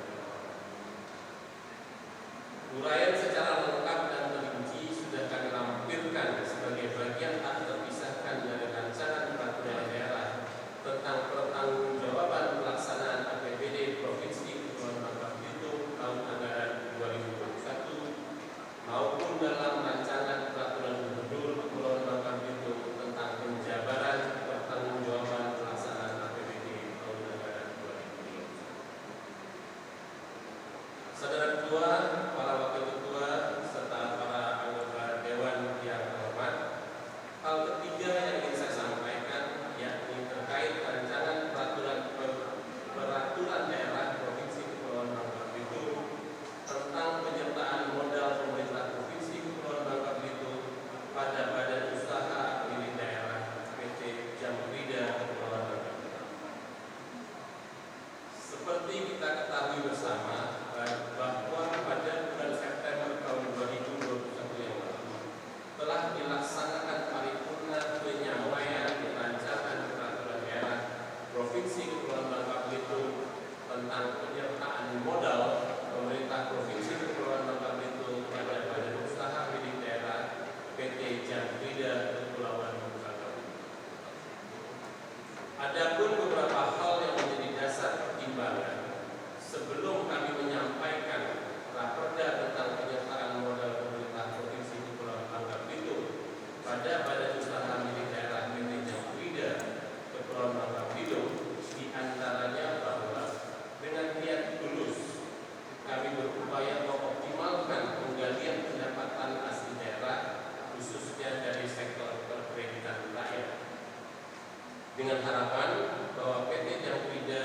uraian secara lengkap dan terperinci sudah kami lampirkan sebagai bagian tak terpisahkan dari rancangan peraturan daerah tentang pertanggungjawaban pelaksanaan APBD Provinsi Kepulauan Bangka Belitung tahun anggaran 2021 maupun dalam rancangan peraturan Gubernur Kepulauan Bangka Belitung tentang penjabaran pertanggungjawaban pelaksanaan APBD tahun anggaran 2021. Saudara ketua, para wakil ketua, serta para anggota dewan yang terhormat, hal ketiga yang ingin saya sampaikan yakni terkait rancangan peraturan daerah Provinsi Kepulauan Bangka Belitung tentang penyertaan modal pemerintah Provinsi Kepulauan Bangka Belitung pada badan usaha milik daerah PT Jamrida Kepulauan Bangka Belitung. Seperti kita ketahui bersama bahwa pada bulan September tahun 2021 yang lalu telah dilaksanakan paripurna penyampaian rancangan peraturan daerah Provinsi Kepulauan Bangka Belitung tentang penyertaan modal pemerintah Provinsi Kepulauan Bangka Belitung pada badan usaha milik daerah PT Jamrida Kepulauan Bangka Belitung. Adapun beberapa hal yang menjadi dasar pertimbangan sebelum kami menyampaikan raperda tentang penyertaan modal pemerintah Provinsi Kepulauan Bangka Belitung pada badan usaha milik daerah PT Jamrida Kepulauan Bangka Belitung, di antaranya bahwa dengan niat tulus kami berupaya mengoptimalkan penggalian pendapatan asli daerah khususnya dari sektor perkreditan rakyat dengan harapan bahwa PT Jamrida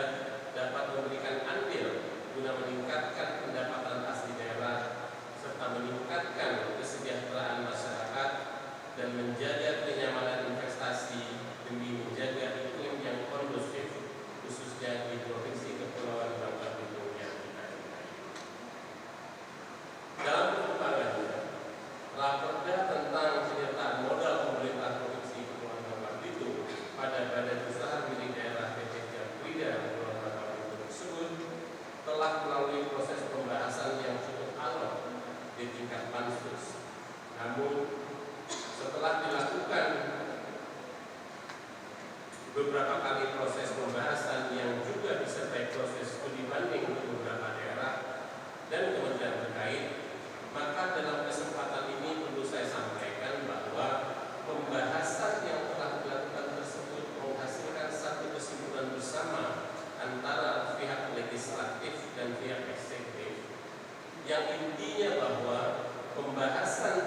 dapat memberikan andil guna meningkatkan pendapatan asli daerah serta meningkatkan kesejahteraan masyarakat dan menjaga kenyamanan investasi demi menjaga iklim yang kondusif khususnya di Provinsi Kepulauan Bangka Belitung yang kita cintai. Dalam perkembangannya, raperda tentang penyertaan modal pemerintah Provinsi Kepulauan Bangka Belitung pada badan usaha milik daerah PT Jamrida Kepulauan Bangka Belitung tersebut telah melalui proses pembahasan yang cukup alot di tingkat pansus. Namun setelah dilakukan beberapa kali proses pembahasan yang juga disertai proses studi banding ke beberapa daerah dan kementerian terkait, maka dalam kesempatan ini perlu saya sampaikan bahwa pembahasan yang telah dilakukan tersebut menghasilkan satu kesimpulan bersama antara pihak legislatif dan pihak eksekutif yang intinya bahwa pembahasan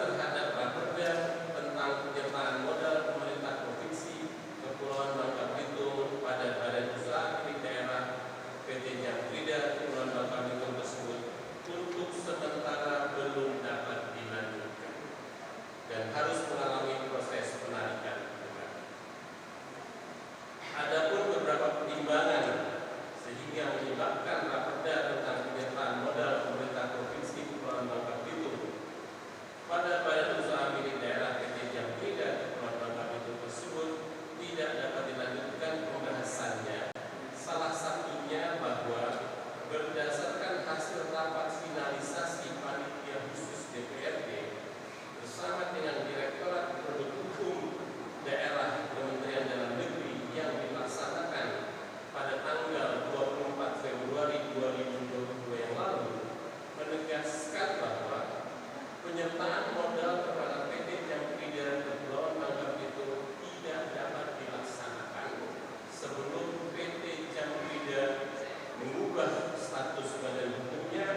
penyertaan modal kepada PT Jamkrida Kepulauan Bangka Belitung tidak dapat dilaksanakan sebelum PT Jamkrida mengubah status badan hukumnya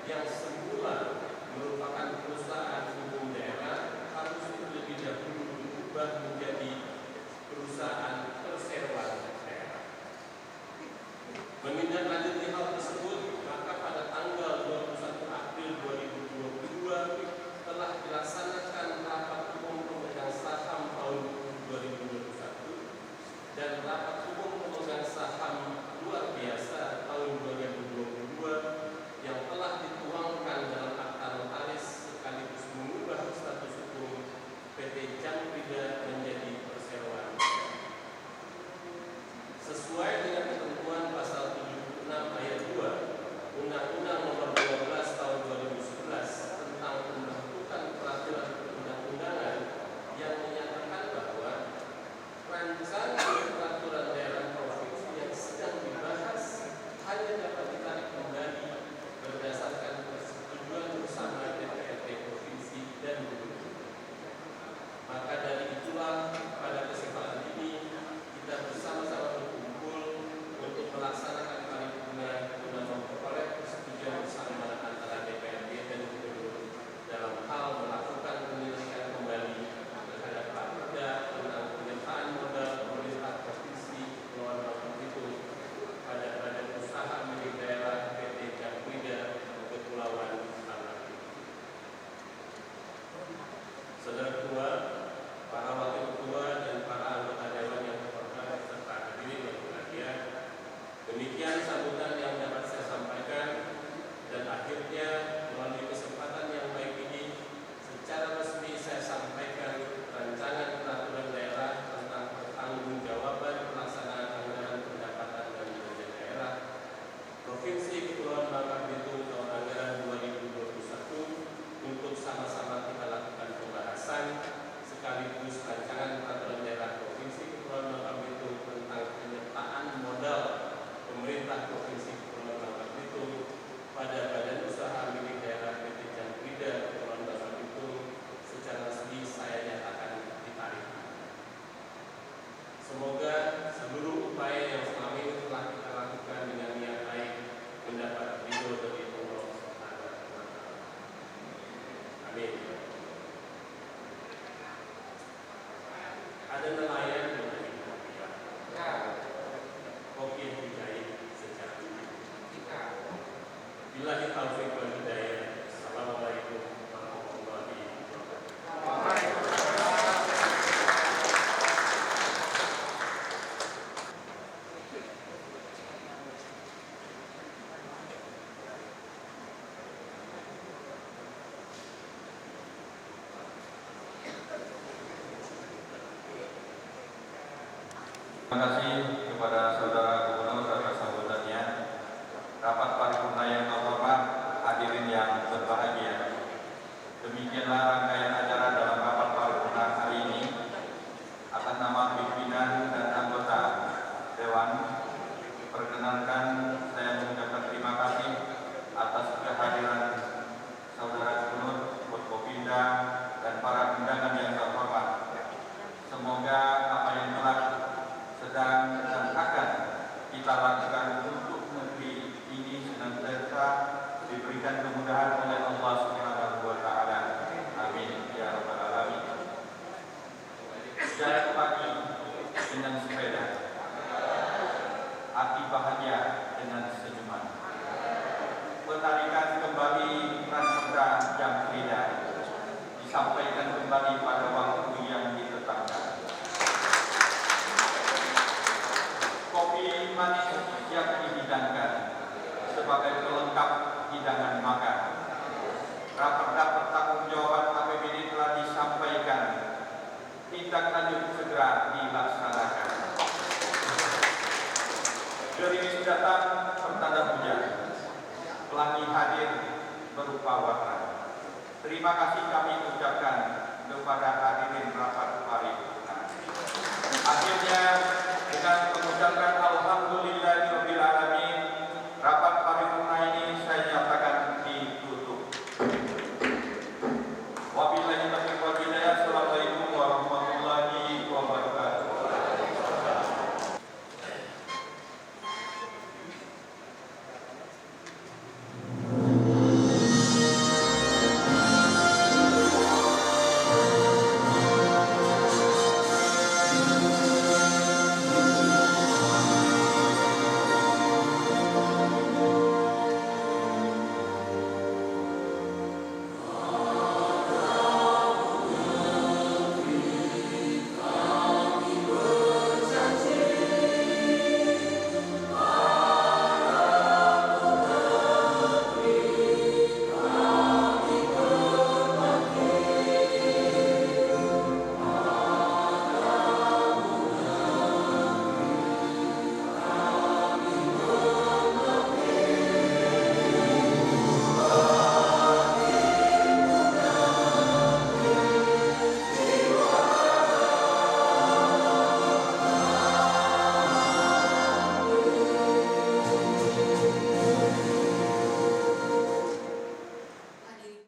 yang semula merupakan perusahaan umum daerah harus terlebih dahulu diubah menjadi perusahaan perseroan daerah. Menindaklanjuti hal tersebut, maka pada tanggal 21 April 2022 telah dilaksanakan rapat umum pemegang saham tahun 2021 dan rapat umum pemegang saham luar biasa tahun 2022 yang telah dituangkan dalam akta notaris sekaligus mengubah status hukum PT Jamkrida menjadi perseroan. Sesuai dengan ketentuan pasal 76 ayat 2 Undang-Undang Nomor 12 Tahun 2011 tentang pembentukan peraturan perundang-undangan yang menyatakan bahwa rancangan peraturan daerah provinsi yang sedang dibahas hanya dapat ditarik kembali berdasarkan persetujuan bersama DPRD provinsi dan gubernur. Maka dari itulah pada kesempatan ini kita bersama-sama berkumpul untuk melaksanakan paripurna guna memperoleh persetujuan bersama antara DPRD dan gubernur dalam hal melakukan penyelesaian kembali terhadap Perda tentang penyertaan modal pemerintah provinsi Kepulauan Bangka Belitung pada badan usaha milik daerah PT Jamkrida Kepulauan Bangka Belitung. Saudara Ketua, para Wakil Ketua dan para anggota Dewan yang terhormat serta hadirin yang berbahagia, demikian sambutan yang dapat saya sampaikan dan akhirnya melalui kesempatan yang baik ini secara resmi saya sampaikan rancangan peraturan daerah tentang pertanggungjawaban pelaksanaan anggaran pendapatan dan belanja daerah Provinsi Kepulauan Bangka Belitung tahun anggaran 2021 untuk sama-sama kita lakukan pembahasan sekaligus rancangan peraturan daerah Provinsi Kepulauan Bangka Belitung tentang penyertaan modal pemerintah Provinsi Kepulauan Bangka Belitung pada badan usaha milik daerah PT Jamkrida Kepulauan Bangka Belitung secara resmi saya nyatakan ditarik. Semoga seluruh upaya yang selama ini telah kita lakukan dengan niat baik mendapat ridho dari Allah Subhanahu wa Ta'ala. Amin. Ada nelayan menjadi kopiah. Kopi yang dijahit secara billahi taufiq wal hidayah. Assalamualaikum warahmatullahi wabarakatuh. Terima kasih kepada Saudara Gubernur atas sambutannya. Rapat paripurna yang terhormat, hadirin yang berbahagia. Demikianlah rangkaian acara dalam rapat paripurna hari ini. Atas nama pimpinan dan anggota Dewan, perkenankan saya mengucapkan terima kasih atas kehadiran Saudara Gubernur, Forkopimda, dan para undangan yang terhormat. Semoga apa yang telah sedang dan akan kita lakukan untuk negeri ini senantiasa diberikan kemudahan oleh Allah Subhanahu wa Ta'ala. Amin ya rabbal alamin. Jalan pagi dengan sepeda, hati bahagia dengan senyuman. Penarikan kembali Perda Jamkrida disampaikan kembali pada waktu yang ditetapkan. Kopi manis yang dihidangkan sebagai pelengkap hidangan makan. Raperda pertanggungjawaban APBD telah disampaikan, tindak lanjut segera dilaksanakan. Gerimis datang pertanda hujan, pelangi hadir berupa warna. Terima kasih kami ucapkan kepada